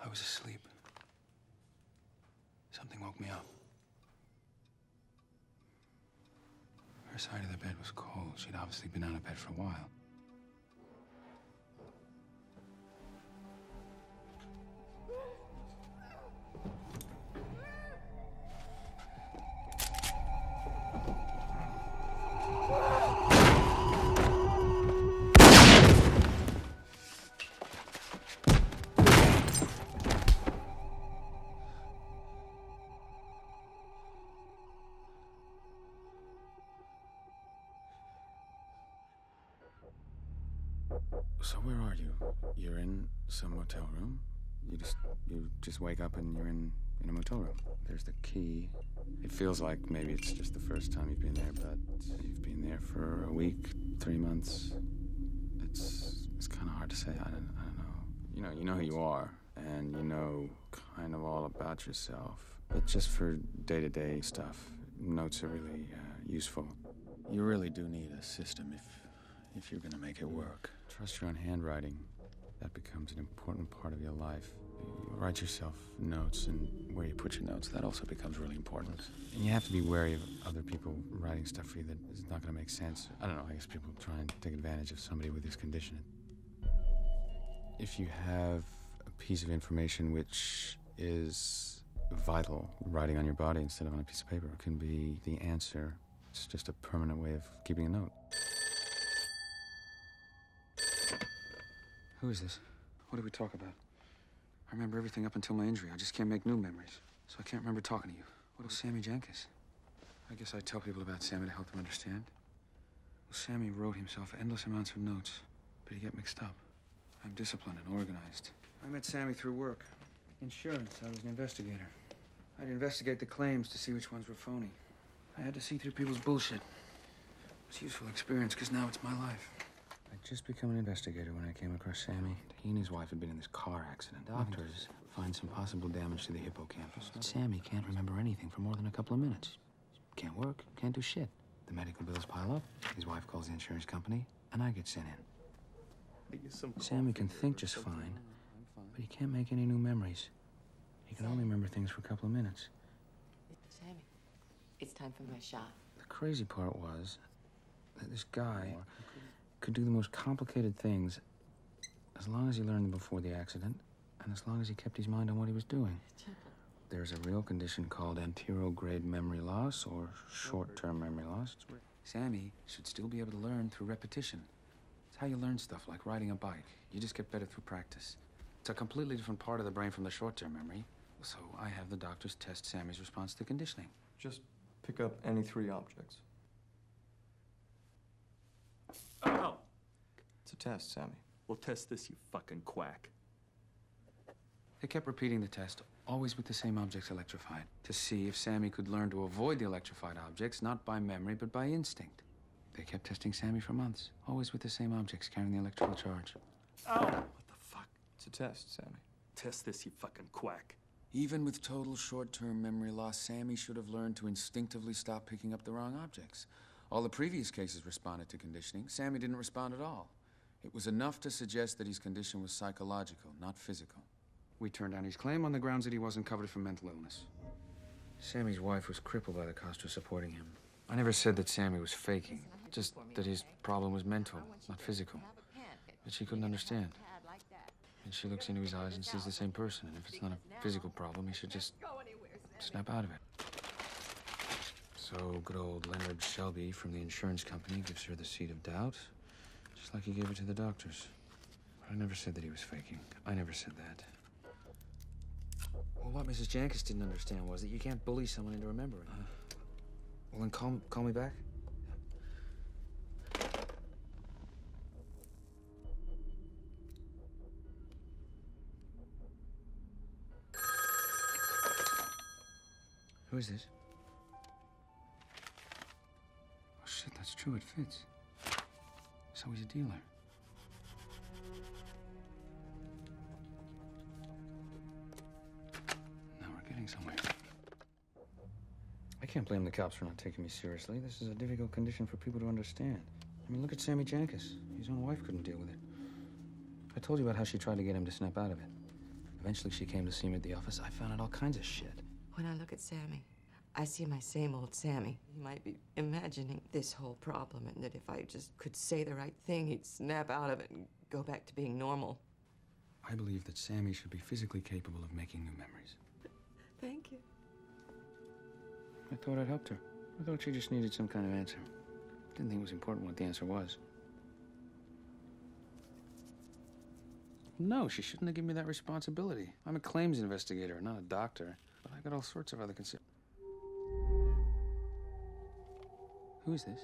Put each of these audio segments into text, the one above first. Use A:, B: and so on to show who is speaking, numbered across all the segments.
A: I was asleep. Something woke me up. Her side of the bed was cold. She'd obviously been out of bed for a while. So where are you? You're in some motel room? You just wake up and you're in a motel room. There's the key. It feels like maybe it's just the first time you've been there, but you've been there for a week, 3 months. It's kind of hard to say. I don't know. You know who you are, and you know kind of all about yourself. But just for day-to-day stuff, notes are really useful. You really do need a system if you're gonna make it work. Trust your own handwriting. That becomes an important part of your life. You write yourself notes, and where you put your notes, that also becomes really important. And you have to be wary of other people writing stuff for you that is not going to make sense. I don't know, I guess people try and take advantage of somebody with this condition. If you have a piece of information which is vital, writing on your body instead of on a piece of paper can be the answer. It's just a permanent way of keeping a note. Who is this? What did we talk about? I remember everything up until my injury. I just can't make new memories. So I can't remember talking to you. What was Sammy Jenkins? I guess I tell people about Sammy to help them understand. Well, Sammy wrote himself endless amounts of notes, but he get mixed up. I'm disciplined and organized. I met Sammy through work. Insurance. I was an investigator. I'd investigate the claims to see which ones were phony. I had to see through people's bullshit. It was a useful experience, because now it's my life. I'd just become an investigator when I came across Sammy. He and his wife had been in this car accident. Doctors find some possible damage to the hippocampus. But Sammy can't remember anything for more than a couple of minutes. Can't work, can't do shit. The medical bills pile up. His wife calls the insurance company, and I get sent in. Sammy can think just fine, but he can't make any new memories. He can only remember things for a couple of minutes.
B: Sammy, it's time for my shot.
A: The crazy part was that this guy could do the most complicated things as long as he learned them before the accident and as long as he kept his mind on what he was doing. There's a real condition called anterograde memory loss or short-term memory loss. Sammy should still be able to learn through repetition. It's how you learn stuff, like riding a bike. You just get better through practice. It's a completely different part of the brain from the short-term memory. So I have the doctors test Sammy's response to conditioning.
C: Just pick up any 3 objects.
D: Oh!
C: It's a test, Sammy.
D: Well, test this, you fucking quack.
A: They kept repeating the test, always with the same objects electrified, to see if Sammy could learn to avoid the electrified objects, not by memory, but by instinct. They kept testing Sammy for months, always with the same objects carrying the electrical charge.
D: Oh! What the fuck?
C: It's a test, Sammy.
D: Test this, you fucking quack.
A: Even with total short-term memory loss, Sammy should have learned to instinctively stop picking up the wrong objects. All the previous cases responded to conditioning. Sammy didn't respond at all. It was enough to suggest that his condition was psychological, not physical. We turned down his claim on the grounds that he wasn't covered for mental illness. Sammy's wife was crippled by the cost of supporting him. I never said that Sammy was faking, just that his problem was mental, not physical. But she couldn't understand. And she looks into his eyes and sees the same person. And if it's not a physical problem, he should just snap out of it. So good old Leonard Shelby from the insurance company gives her the seed of doubt, just like he gave it to the doctors. But I never said that he was faking. I never said that. Well, what Mrs. Jenkins didn't understand was that you can't bully someone into remembering. Well, then call me back. Who is this? Oh, shit, that's true. It fits. So he's a dealer. Now we're getting somewhere. I can't blame the cops for not taking me seriously. This is a difficult condition for people to understand. I mean, look at Sammy Jenkins. His own wife couldn't deal with it. I told you about how she tried to get him to snap out of it. Eventually, she came to see me at the office. I found out all kinds of shit.
B: When I look at Sammy, I see my same old Sammy. He might be imagining this whole problem, and that if I just could say the right thing, he'd snap out of it and go back to being normal.
A: I believe that Sammy should be physically capable of making new memories.
B: Thank you.
A: I thought I'd helped her. I thought she just needed some kind of answer. Didn't think it was important what the answer was. No, she shouldn't have given me that responsibility. I'm a claims investigator, not a doctor. But I got all sorts of other Who is this?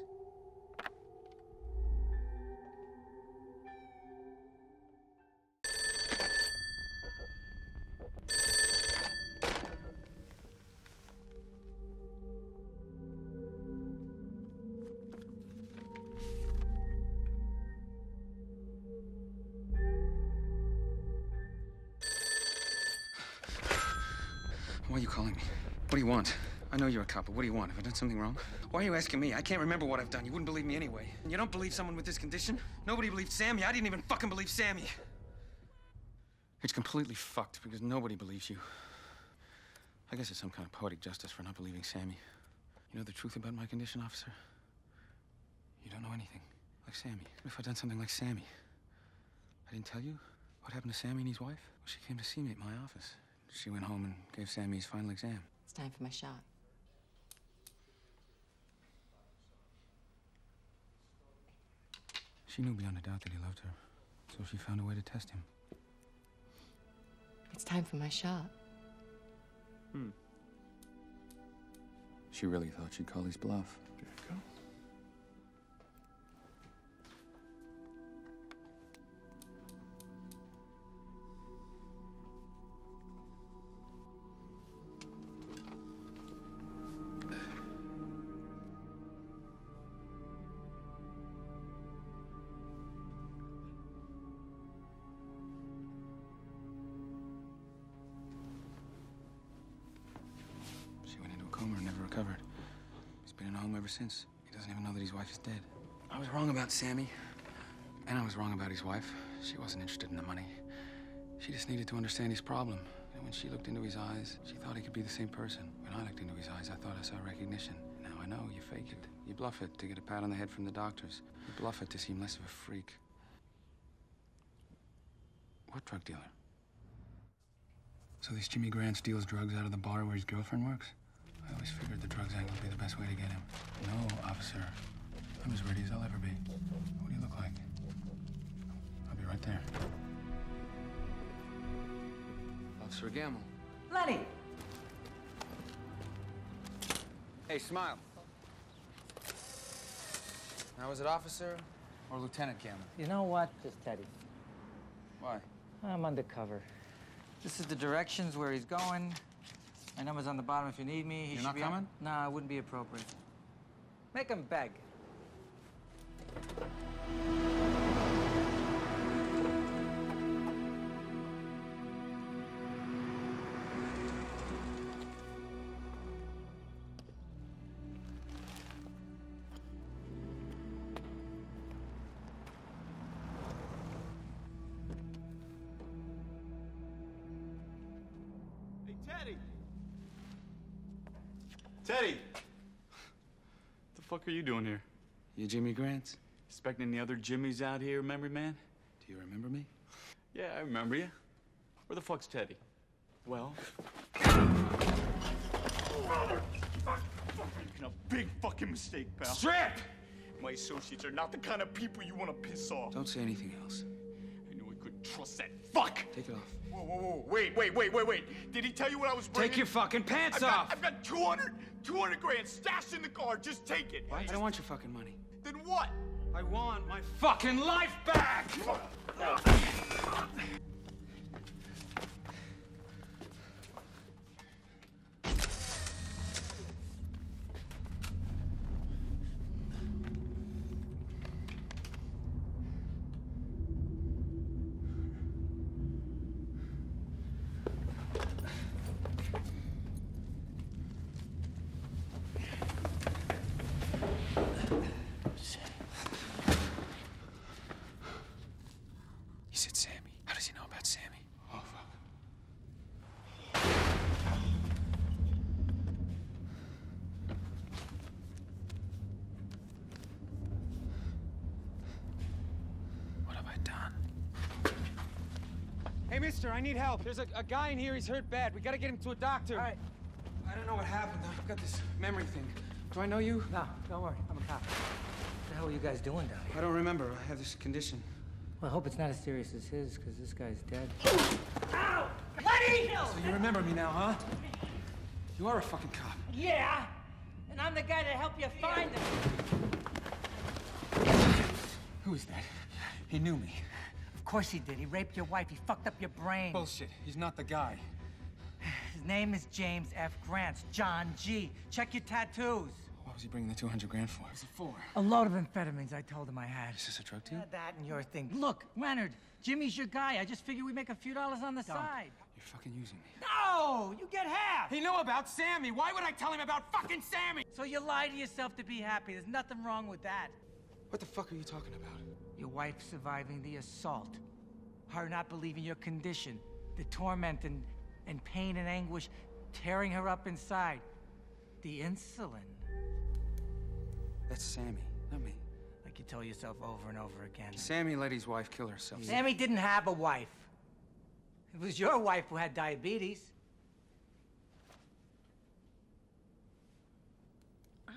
A: Why are you calling me? What do you want? I know you're a cop, but what do you want? Have I done something wrong? Why are you asking me? I can't remember what I've done. You wouldn't believe me anyway. And you don't believe someone with this condition? Nobody believed Sammy. I didn't even fucking believe Sammy. It's completely fucked because nobody believes you. I guess it's some kind of poetic justice for not believing Sammy. You know the truth about my condition, officer? You don't know anything. Like Sammy. What if I'd done something like Sammy? I didn't tell you what happened to Sammy and his wife? Well, she came to see me at my office. She went home and gave Sammy his final exam.
B: It's time for my shot.
A: She knew beyond a doubt that he loved her, so she found a way to test him.
B: It's time for my shot.
A: She really thought she'd call his bluff.
D: There you go.
A: She went into a coma and never recovered. He's been in a home ever since. He doesn't even know that his wife is dead. I was wrong about Sammy, and I was wrong about his wife. She wasn't interested in the money. She just needed to understand his problem. And when she looked into his eyes, she thought he could be the same person. When I looked into his eyes, I thought I saw recognition. Now I know, you fake it. You bluff it to get a pat on the head from the doctors. You bluff it to seem less of a freak. What drug dealer? So this Jimmy Grant steals drugs out of the bar where his girlfriend works? I always figured the drugs angle would be the best way to get him. No, officer. I'm as ready as I'll ever be. What do you look like? I'll be right there. Officer Gamble.
B: Lenny!
A: Hey, smile. Now, was it Officer or Lieutenant Gamble?
E: You know what? Just Teddy.
A: Why?
E: I'm undercover. This is the directions where he's going. My number's on the bottom if you need me. He
A: You're
E: should
A: not
E: be
A: coming?
E: No, it wouldn't be appropriate. Make him beg.
D: Hey, Teddy! Teddy! What the fuck are you doing here?
A: You Jimmy Grant?
D: Expecting any other Jimmys out here, memory man?
A: Do you remember me?
D: Yeah, I remember you. Where the fuck's Teddy? Well? Making a big fucking mistake, pal.
A: Strip!
D: My associates are not the kind of people you want to piss off.
A: Don't say anything else.
D: I knew I couldn't trust that fuck!
A: Take it off.
D: Whoa, whoa, whoa, wait. Did he tell you what I was bringing?
A: Take your fucking pants
D: I've
A: off!
D: got 200 grand stashed in the car. Just take it.
A: I don't want your fucking money.
D: Then what?
A: I want my fucking life back! He said Sammy. How does he know?
F: Mister, I need help. There's a guy in here, he's hurt bad. We gotta get him to a doctor.
G: All right.
F: I don't know what happened. I've got this memory thing. Do I know you?
G: No, don't worry. I'm a cop. What the hell are you guys doing down here?
F: I don't remember. I have this condition.
G: Well, I hope it's not as serious as his, because this guy's dead. Ow! Lenny!
F: So you remember me now, huh? You are a fucking cop.
G: Yeah! And I'm the guy to help you find him.
F: Who is that? He knew me.
G: Of course he did. He raped your wife. He fucked up your brain.
F: Bullshit. He's not the guy.
G: His name is James F. Grant. John G. Check your tattoos.
A: What was he bringing the 200 grand for?
F: What's it for?
G: A load of amphetamines I told him I had.
A: Is this a drug deal?
G: Yeah, that and your thing. Look, Leonard, Jimmy's your guy. I just figured we'd make a few dollars on the side.
A: You're fucking using me.
G: No! You get half!
F: He knew about Sammy. Why would I tell him about fucking Sammy?
G: So you lie to yourself to be happy. There's nothing wrong with that.
F: What the fuck are you talking about?
G: Your wife surviving the assault. Her not believing your condition. The torment and pain and anguish tearing her up inside. The insulin.
F: That's Sammy, not me.
G: Like you tell yourself over and over again.
F: Sammy let his wife kill herself.
G: Sammy didn't have a wife. It was your wife who had diabetes.
H: Ouch.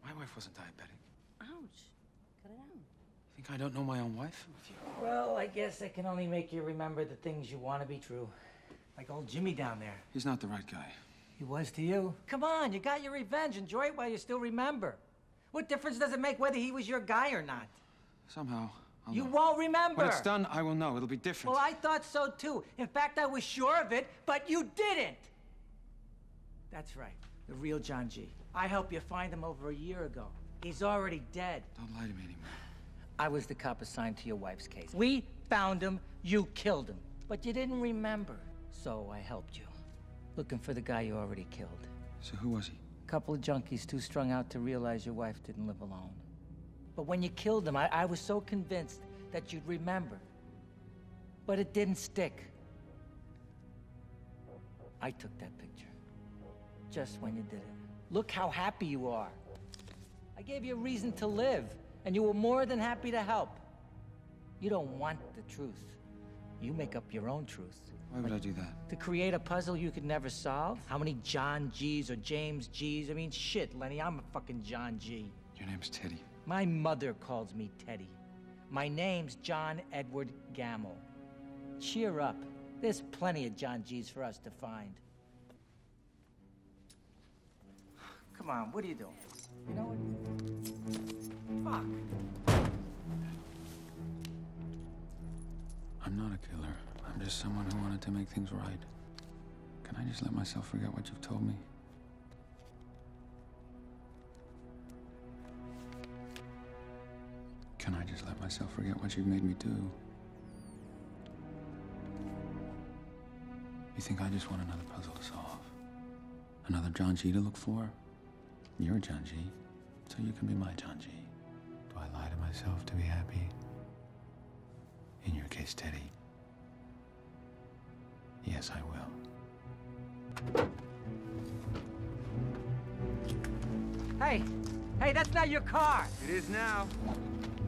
A: My wife wasn't diabetic.
H: Ouch. Cut it out.
A: You think I don't know my own wife?
G: Well, I guess I can only make you remember the things you want to be true. Like old Jimmy down there.
A: He's not the right guy.
G: He was to you. Come on, you got your revenge. Enjoy it while you still remember. What difference does it make whether he was your guy or not?
A: Somehow, I'll
G: You
A: know.
G: won't remember.
A: When it's done, I will know. It'll be different.
G: Well, I thought so too. In fact, I was sure of it, but you didn't. That's right. The real John G. I helped you find him over a year ago. He's already dead.
A: Don't lie to me anymore.
G: I was the cop assigned to your wife's case. We found him, you killed him. But you didn't remember, so I helped you. Looking for the guy you already killed.
A: So who was he?
G: A couple of junkies too strung out to realize your wife didn't live alone. But when you killed him, I was so convinced that you'd remember. But it didn't stick. I took that picture. Just when you did it. Look how happy you are. I gave you a reason to live, and you were more than happy to help. You don't want the truth. You make up your own truth.
A: Why would I do that?
G: To create a puzzle you could never solve? How many John G's or James G's? I mean, shit, Lenny, I'm a fucking John G.
A: Your name's Teddy.
G: My mother calls me Teddy. My name's John Edward Gamble. Cheer up. There's plenty of John G's for us to find. Come on, what are you doing? You know what? Fuck.
A: I'm not a killer. I'm just someone who wanted to make things right. Can I just let myself forget what you've told me? Can I just let myself forget what you've made me do? You think I just want another puzzle to solve? Another John G to look for? You're John G, so you can be my John G. Do I lie to myself to be happy? In your case, Teddy. Yes, I will.
G: Hey, that's not your car.
F: It is now.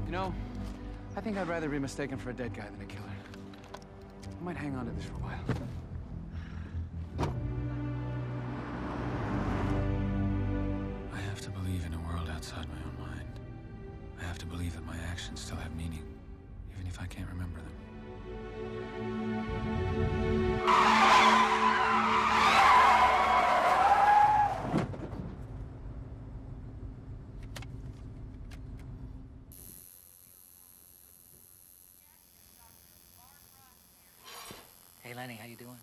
F: You know, I think I'd rather be mistaken for a dead guy than a killer. I might hang on to this for a while.
A: I have to believe in a world outside my own mind. I have to believe that my actions still have meaning, even if I can't remember them.
G: Hey, Lenny, how you doing?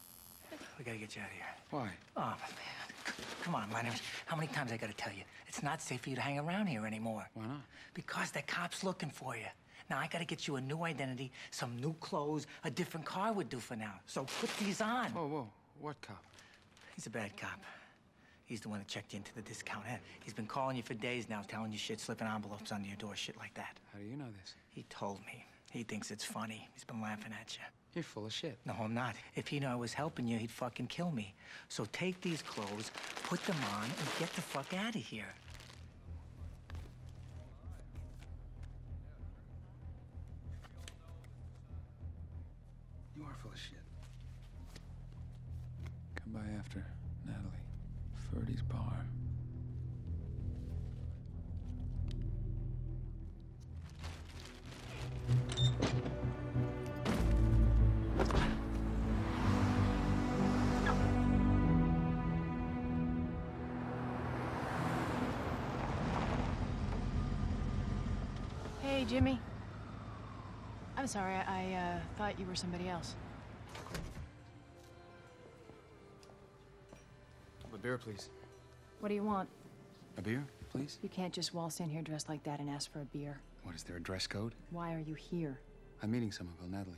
G: We gotta get you out of here.
A: Why?
G: Oh, man. Come on, Lenny. How many times I gotta tell you? It's not safe for you to hang around here anymore.
A: Why not?
G: Because the cop's looking for you. Now, I gotta get you a new identity, some new clothes, a different car would do for now. So put these on.
A: Whoa. What cop?
G: He's a bad cop. He's the one that checked you into the discount head. He's been calling you for days now, telling you shit, slipping envelopes under your door, shit like that.
A: How do you know this?
G: He told me. He thinks it's funny. He's been laughing at you.
A: You're full of shit.
G: No, I'm not. If he knew I was helping you, he'd fucking kill me. So take these clothes, put them on, and get the fuck out of here.
A: are full of shit. Come by after, Natalie. Ferdy's bar.
I: Hey, Jimmy. I'm sorry, I thought you were somebody else.
A: A beer, please.
I: What do you want?
A: A beer, please?
I: You can't just waltz in here dressed like that and ask for a beer.
A: What, is there a dress code?
I: Why are you here?
A: I'm meeting someone called Natalie.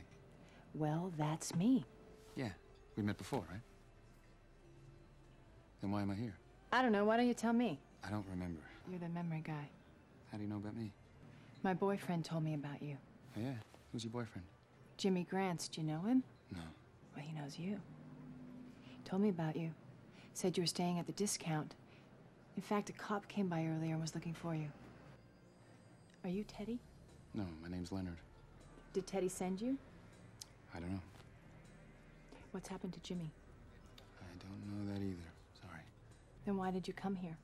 I: Well, that's me.
A: Yeah, we met before, right? Then why am I here?
I: I don't know, why don't you tell me?
A: I don't remember.
I: You're the memory guy.
A: How do you know about me?
I: My boyfriend told me about you.
A: Oh, yeah? Who's your boyfriend?
I: Jimmy Grants, do you know him?
A: No.
I: Well, he knows you. He told me about you. Said you were staying at the discount. In fact, a cop came by earlier and was looking for you. Are you Teddy?
A: No, my name's Leonard.
I: Did Teddy send you?
A: I don't know.
I: What's happened to Jimmy?
A: I don't know that either. Sorry.
I: Then why did you come here?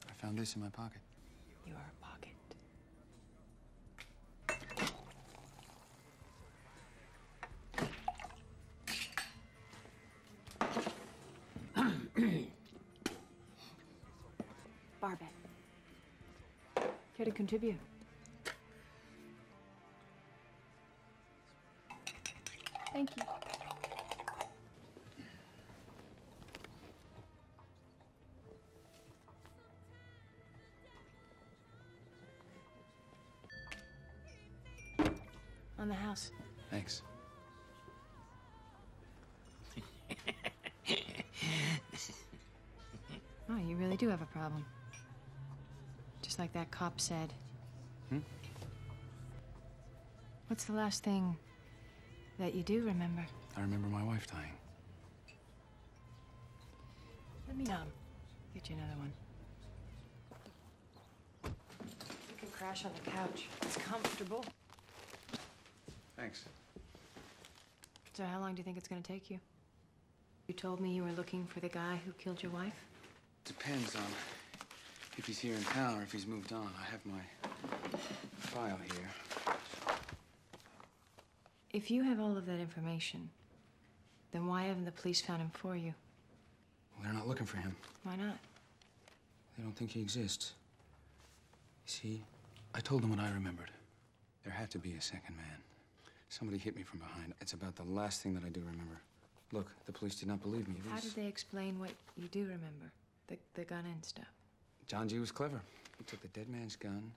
A: I found this in my pocket.
I: You are a pocket. Barbet. Care to contribute? Thank you. On the house.
A: Thanks.
I: Oh, you really do have a problem. Just like that cop said.
A: Hmm?
I: What's the last thing that you do remember?
A: I remember my wife dying.
I: Let me get you another one. You can crash on the couch. It's comfortable.
A: Thanks.
I: So how long do you think it's gonna take you? You told me you were looking for the guy who killed your wife?
A: Depends on if he's here in town or if he's moved on. I have my file here.
I: If you have all of that information, then why haven't the police found him for you?
A: Well, they're not looking for him.
I: Why not?
A: They don't think he exists. You see, I told them what I remembered. There had to be a second man. Somebody hit me from behind. It's about the last thing that I do remember. Look, the police did not believe me.
I: How did they explain what you do remember? The gun and stuff.
A: John G. was clever. He took the dead man's gun,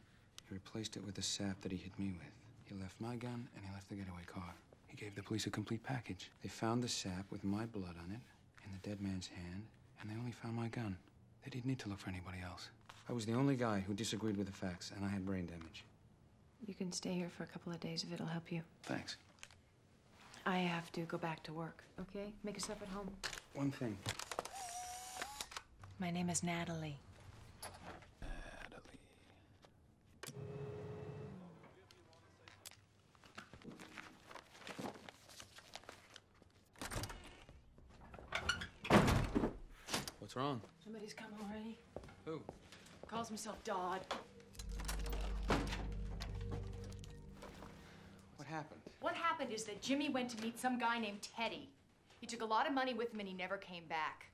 A: he replaced it with the sap that he hit me with. He left my gun, and he left the getaway car. He gave the police a complete package. They found the sap with my blood on it in the dead man's hand, and they only found my gun. They didn't need to look for anybody else. I was the only guy who disagreed with the facts, and I had brain damage.
I: You can stay here for a couple of days if it'll help you.
A: Thanks.
I: I have to go back to work, okay? Make yourself at home.
A: One thing.
I: My name is Natalie.
A: What's wrong?
I: Somebody's come already.
A: Who?
I: Calls himself Dodd.
A: What happened?
J: What happened is that Jimmy went to meet some guy named Teddy. He took a lot of money with him and he never came back.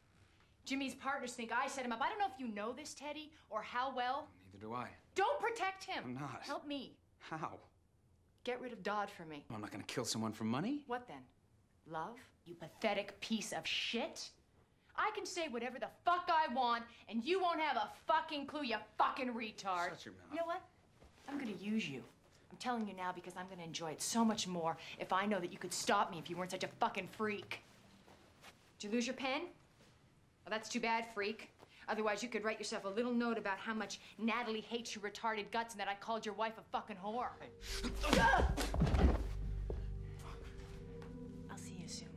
J: Jimmy's partners think I set him up. I don't know if you know this, Teddy, or how well.
A: Neither do I.
J: Don't protect him.
A: I'm not.
J: Help me.
A: How?
J: Get rid of Dodd for me.
A: I'm not gonna kill someone for money.
J: What then? Love? You pathetic piece of shit. I can say whatever the fuck I want, and you won't have a fucking clue, you fucking retard.
A: Shut your mouth.
J: You know what? I'm gonna use you. I'm telling you now because I'm gonna enjoy it so much more if I know that you could stop me if you weren't such a fucking freak. Did you lose your pen? Well, that's too bad, freak. Otherwise, you could write yourself a little note about how much Natalie hates your retarded guts and that I called your wife a fucking whore. I'll see you soon.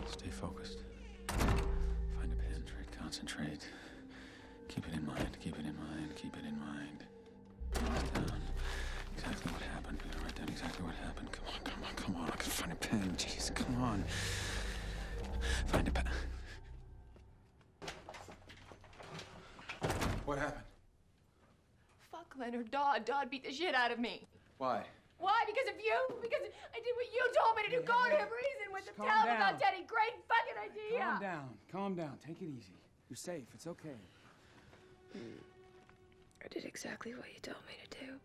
A: Stay focused. Find a pen, try to concentrate. Keep it in mind, keep it in mind, keep it in mind. Write down exactly what happened. Write down exactly what happened. Come on, come on, come on. I can pen. Jeez, come on. Find a pen. What happened?
J: Fuck Leonard. Dodd beat the shit out of me.
A: Why?
J: Why? Because of you? Because I did what you told me to do. Go to him reason with the
F: Calm
J: tell him
F: down.
J: about Teddy. Great fucking idea.
F: Calm down. Calm down. Take it easy. You're safe. It's okay.
K: I did exactly what you told me to do.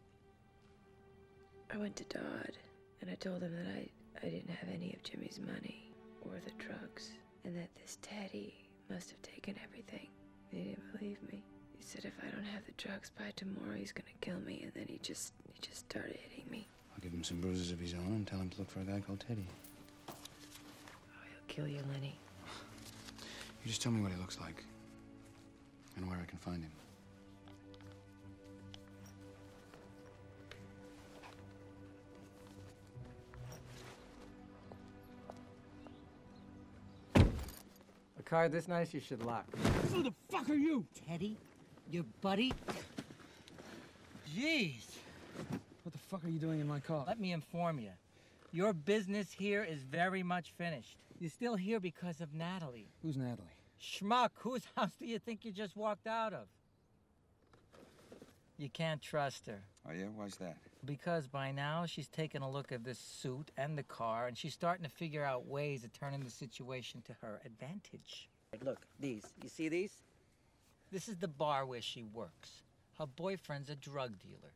K: I went to Dodd, and I told him that I didn't have any of Jimmy's money or the drugs, and that this Teddy must have taken everything. He didn't believe me. He said if I don't have the drugs by tomorrow, he's gonna kill me, and then he just started hitting me.
A: I'll give him some bruises of his own and tell him to look for a guy called Teddy.
K: Oh, he'll kill you, Lenny.
A: You just tell me what he looks like and where I can find him.
E: A car this nice, you should lock.
F: Who the fuck are you?
G: Teddy? Your buddy? Jeez.
F: What the fuck are you doing in my car?
G: Let me inform you. Your business here is very much finished. You're still here because of Natalie.
F: Who's Natalie?
G: Schmuck, whose house do you think you just walked out of? You can't trust her.
A: Oh, yeah? Why's that?
G: Because by now she's taken a look at this suit and the car, and she's starting to figure out ways of turning the situation to her advantage. Look, these. You see these? This is the bar where she works. Her boyfriend's a drug dealer.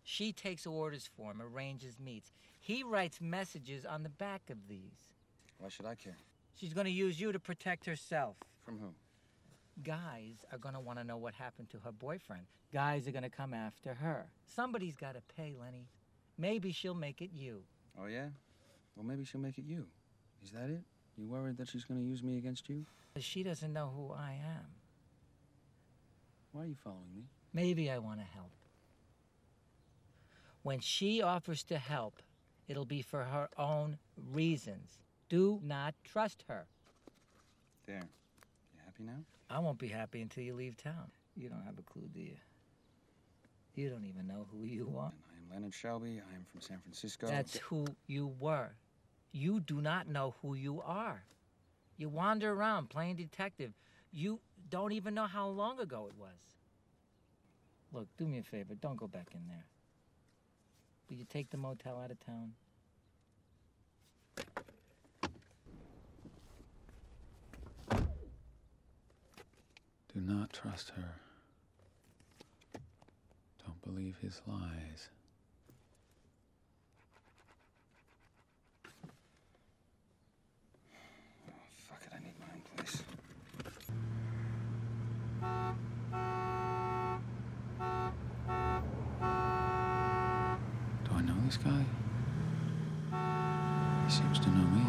G: She takes orders for him, arranges meets. He writes messages on the back of these.
A: Why should I care?
G: She's going to use you to protect herself.
A: From who?
G: Guys are going to want to know what happened to her boyfriend. Guys are going to come after her. Somebody's got to pay, Lenny. Maybe she'll make it you.
A: Oh, yeah? Well, maybe she'll make it you. Is that it? You worried that she's going to use me against you?
G: She doesn't know who I am.
A: Why are you following me?
G: Maybe I want to help. When she offers to help, it'll be for her own reasons. Do not trust her.
A: There. You happy now?
G: I won't be happy until you leave town. You don't have a clue, do you? You don't even know who you are.
A: I am Leonard Shelby. I am from San Francisco.
G: That's who you were. You do not know who you are. You wander around playing detective. You don't even know how long ago it was. Look, do me a favor. Don't go back in there. Will you take the motel out of town?
A: Do not trust her. Don't believe his lies. Oh, fuck it, I need my own place. Do I know this guy? He seems to know me.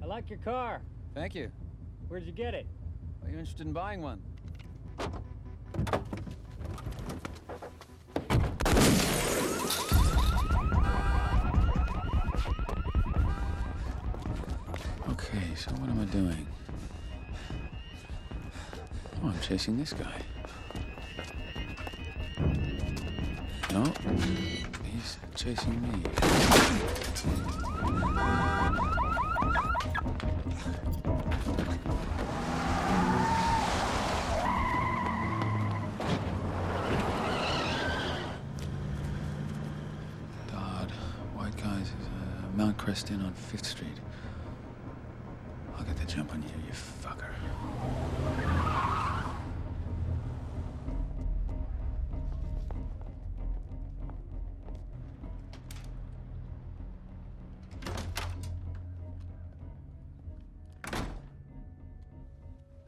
G: I like your car.
F: Thank you.
G: Where'd you get it?
F: Are you interested in buying one?
A: Okay, so what am I doing? Oh, I'm chasing this guy. No, he's chasing me. Dodd, white guys, Mount Crest Inn on 5th Street. I'll get the jump on you, you fucker.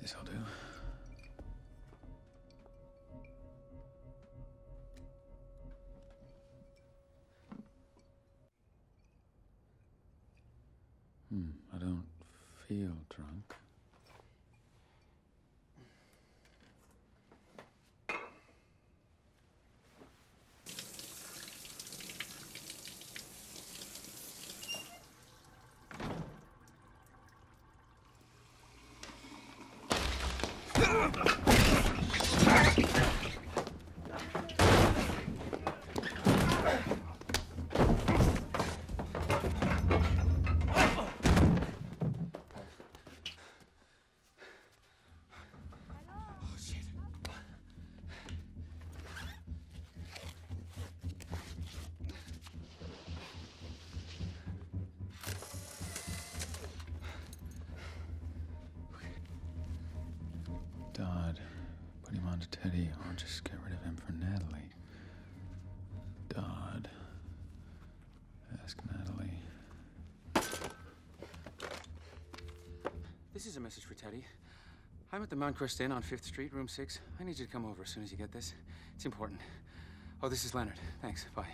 A: This'll do. I don't feel drunk. Teddy, or just get rid of him for Natalie. Dodd. Ask Natalie. This is a message for Teddy. I'm at the Mount Crest Inn on 5th Street, room 6. I need you to come over as soon as you get this. It's important. Oh, this is Leonard. Thanks. Bye.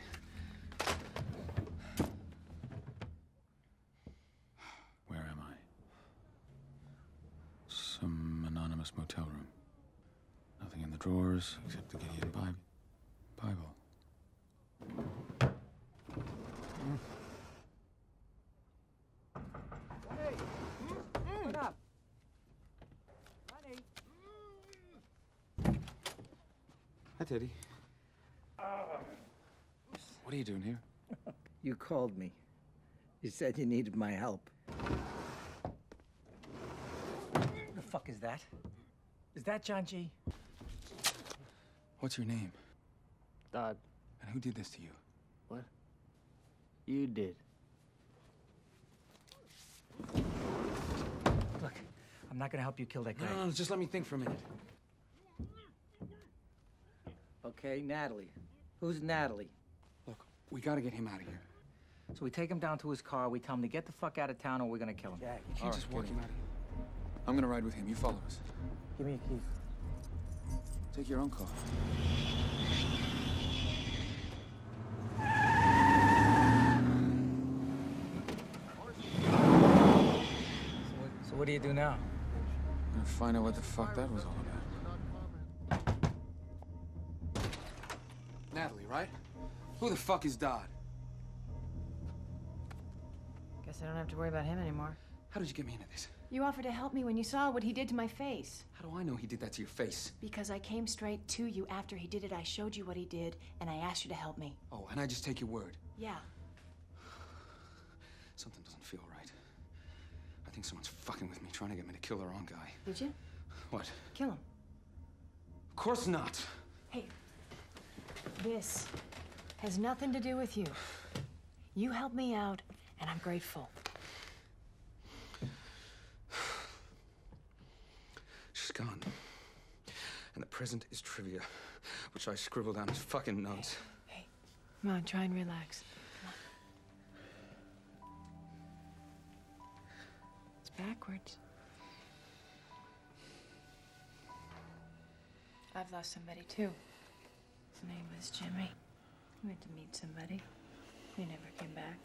A: Where am I? Some anonymous motel room. Nothing in the drawers except the Gideon Bible.
G: Hey! What up?
A: Hi, Teddy. What are you doing here?
L: You called me. You said you needed my help.
G: Who the fuck is that? Is that John G?
A: What's your name?
M: Dodd.
A: And who did this to you?
M: What? You did.
G: Look, I'm not gonna help you kill that guy.
A: No, just let me think for a minute.
L: Okay, Natalie. Who's Natalie?
A: Look, we gotta get him out of here.
G: So we take him down to his car, we tell him to get the fuck out of town or we're gonna kill him.
A: Jack, you can't just walk him out of here. I'm gonna ride with him. You follow us.
G: Give me your keys.
A: Take your own car.
G: So what do you do now?
A: I'm gonna find out what the fuck that was all about. Natalie, right? Who the fuck is Dodd?
I: Guess I don't have to worry about him anymore.
A: How did you get me into this?
I: You offered to help me when you saw what he did to my face.
A: How do I know he did that to your face?
I: Because I came straight to you after he did it. I showed you what he did, and I asked you to help me.
A: Oh, and I just take your word?
I: Yeah.
A: Something doesn't feel right. I think someone's fucking with me, trying to get me to kill the wrong guy.
I: Did you?
A: What?
I: Kill him.
A: Of course not.
I: Hey, this has nothing to do with you. You helped me out, and I'm grateful.
A: She's gone. And the present is trivia, which I scribbled down as fucking notes.
I: Hey, come on, try and relax. Come on. It's backwards. I've lost somebody, too. His name was Jimmy. He went to meet somebody. He never came back.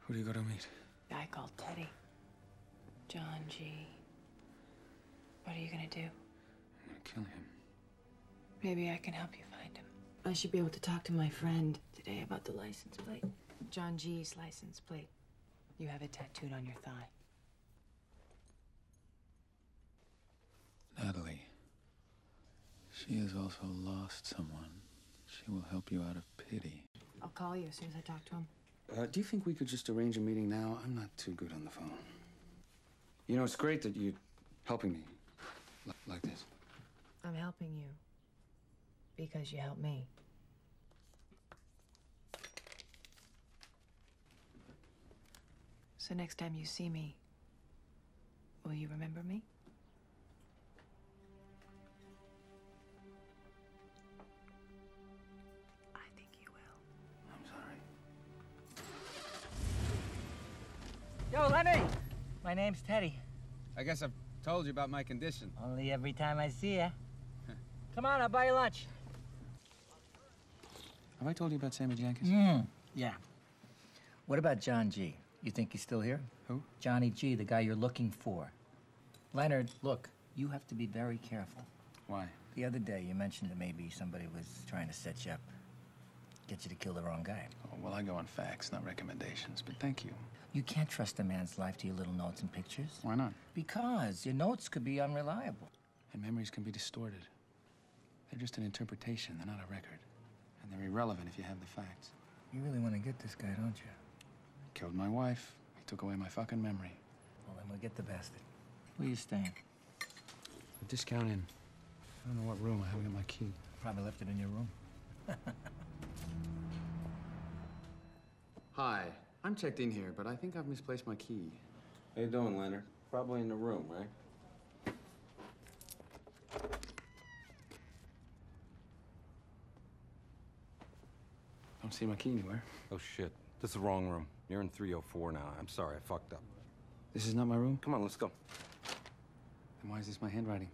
A: Who do you go to meet?
I: A guy called Teddy. John G. What are you gonna do?
A: I'm gonna kill him.
I: Maybe I can help you find him. I should be able to talk to my friend today about the license plate. John G's license plate. You have it tattooed on your thigh.
A: Natalie. She has also lost someone. She will help you out of pity.
I: I'll call you as soon as I talk to him.
A: Do you think we could just arrange a meeting now? I'm not too good on the phone. You know, it's great that you're helping me like this.
I: I'm helping you because you helped me. So next time you see me, will you remember me? I think you will.
A: I'm sorry.
G: Yo, Lenny! My name's Teddy.
F: I guess I've told you about my condition.
G: Only every time I see ya. Come on, I'll buy you lunch.
A: Have I told you about Sammy Jenkins?
G: Yeah. What about John G? You think he's still here?
A: Who?
G: Johnny G, the guy you're looking for. Leonard, look, you have to be very careful.
A: Why?
G: The other day, you mentioned that maybe somebody was trying to set you up, get you to kill the wrong guy.
A: Oh, well, I go on facts, not recommendations, but thank you.
G: You can't trust a man's life to your little notes and pictures.
A: Why not?
G: Because your notes could be unreliable.
A: And memories can be distorted. They're just an interpretation, they're not a record. And they're irrelevant if you have the facts.
G: You really want to get this guy, don't you?
A: He killed my wife. He took away my fucking memory.
G: Well, then we'll get the bastard. Where you staying?
A: A discount in. I don't know what room. I haven't got my key.
G: Probably left it in your room.
A: Hi. I'm checked in here, but I think I've misplaced my key. How you doing, Leonard? Probably in the room, right? Don't see my key anywhere.
N: Oh, shit. This is the wrong room. You're in 304 now. I'm sorry, I fucked up.
A: This is not my room?
N: Come on, let's go.
A: Then why is this my handwriting?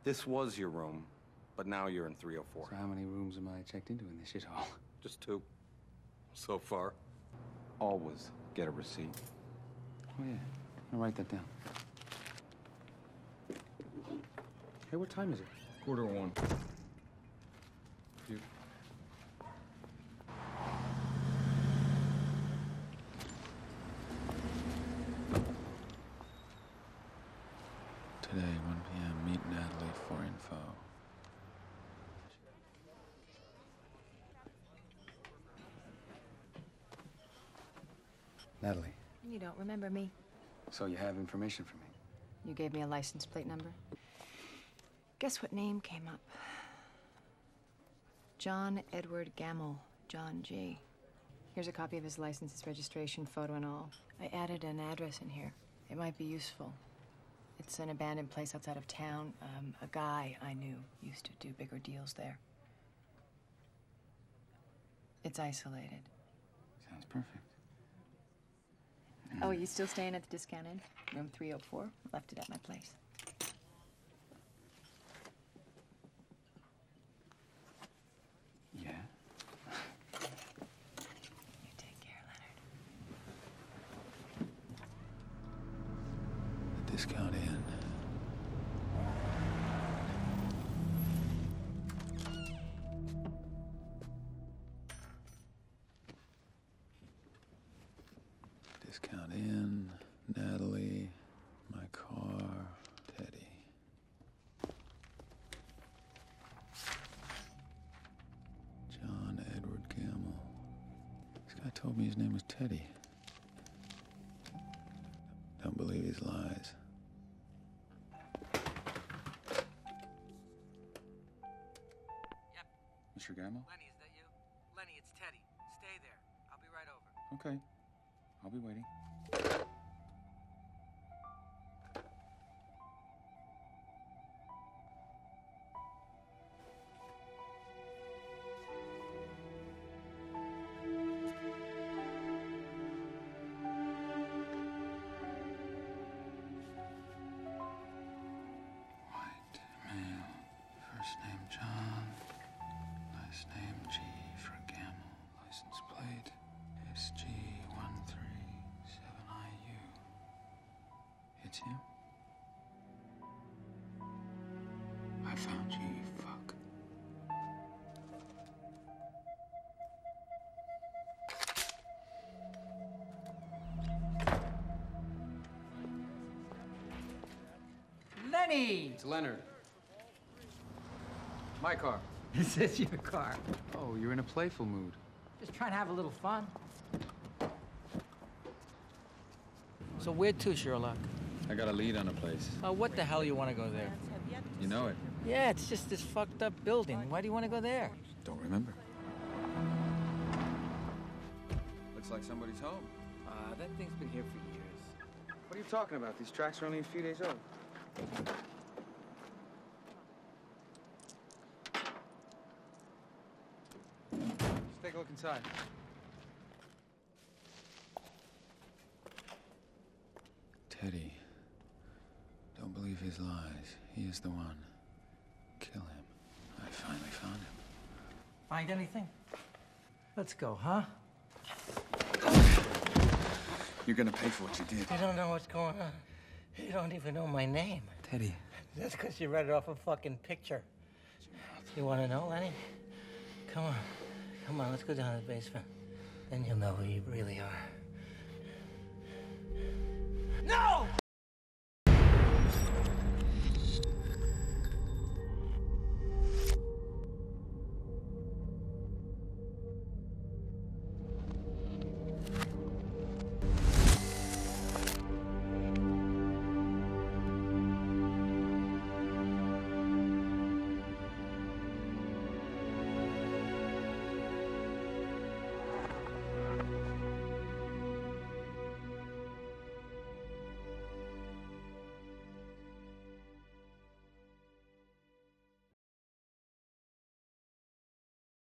N: This was your room, but now you're in 304.
A: So how many rooms am I checked into in this shithole?
N: Just 2. So far. Always get a receipt.
A: Oh, yeah. I'll write that down. Hey, what time is it?
N: 1:45.
A: You... Today, 1 p.m., meet Natalie for info. Natalie,
I: You don't remember me.
A: so you have information for me?
I: You gave me a license plate number. Guess what name came up? John Edward Gamble, John G. Here's a copy of his license, his registration, photo and all. I added an address in here. It might be useful. It's an abandoned place outside of town. A guy I knew used to do bigger deals there. It's isolated.
A: Sounds perfect.
I: Oh, are you still staying at the Discount Inn? Room 304? Left it at my place.
A: Yeah?
I: You take care, Leonard.
A: The Discount Inn. Discount Inn, Natalie, my car, Teddy. John Edward Gamble. This guy told me his name was Teddy. Don't believe his lies.
G: Yep.
A: Mr. Gamble?
G: Lenny, is that you? Lenny, it's Teddy. Stay there. I'll be right over.
A: Okay. I'll be waiting. White male, first name John, last name G for Gamble, license plate SG137IU. It's him? I found you, you fuck.
G: Lenny!
F: It's Leonard. My car.
G: This is your car.
F: Oh, you're in a playful mood.
G: Just trying to have a little fun. So where to, Sherlock?
A: I got a lead on a place.
G: What the hell you want to go there?
A: You know it.
G: Yeah, it's just this fucked up building. Why do you want to go there?
A: Don't remember. Looks like somebody's home.
F: That thing's been here for years.
A: What are you talking about? These tracks are only a few days old.
F: Let's take a look inside.
A: Teddy. Don't believe his lies. He is the one. Kill him. I finally found him.
G: Find anything? Let's go, huh?
A: You're gonna pay for what you did.
G: You don't know what's going on. You don't even know my name.
A: Teddy.
G: That's because you read it off a fucking picture. You want to know, Lenny? Come on. Come on, let's go down to the basement. Then you'll know who you really are. No!